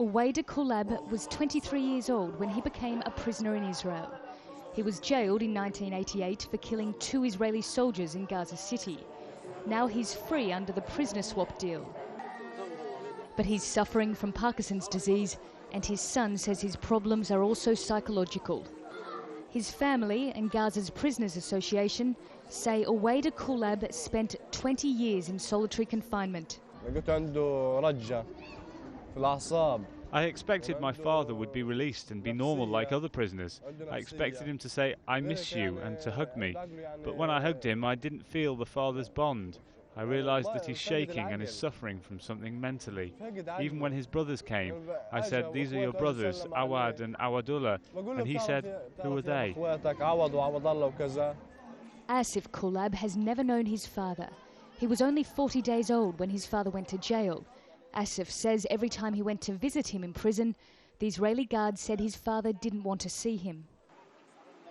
Nicole was 23 years old when he became a prisoner in Israel. He was jailed in 1988 for killing 2 Israeli soldiers in Gaza City. Now he's free under the prisoner swap deal. But he's suffering from Parkinson's disease, and his son says his problems are also psychological. His family and Gaza's Prisoners Association say Nicole spent 20 years in solitary confinement. I expected my father would be released and be normal like other prisoners. I expected him to say, "I miss you," and to hug me. But when I hugged him, I didn't feel the father's bond. I realised that he's shaking and is suffering from something mentally. Even when his brothers came, I said, "These are your brothers, Awad and Awadullah," and he said, "Who are they?" Asif Kolab has never known his father. He was only 40 days old when his father went to jail. Asif says every time he went to visit him in prison, the Israeli guards said his father didn't want to see him.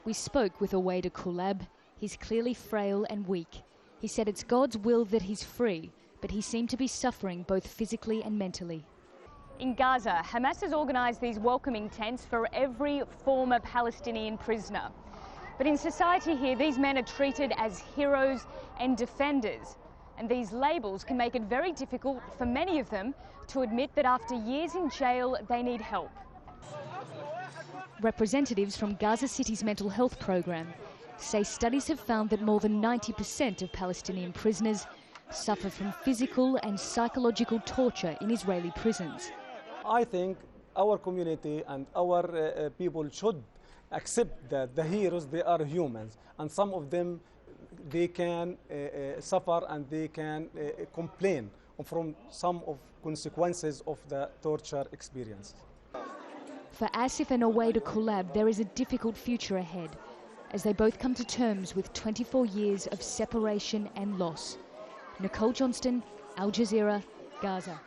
We spoke with Nicole. He's clearly frail and weak. He said it's God's will that he's free, but he seemed to be suffering both physically and mentally. In Gaza, Hamas has organised these welcoming tents for every former Palestinian prisoner. But in society here, these men are treated as heroes and defenders. And these labels can make it very difficult for many of them to admit that after years in jail, they need help. Representatives from Gaza City's mental health program say studies have found that more than 90% of Palestinian prisoners suffer from physical and psychological torture in Israeli prisons. I think our community and our people should accept that the heroes, they are humans, and some of them, they can suffer and they can complain from some of consequences of the torture experience. For Asif and Nicole, there is a difficult future ahead, as they both come to terms with 24 years of separation and loss. Nicole, Johnston, Al Jazeera, Gaza.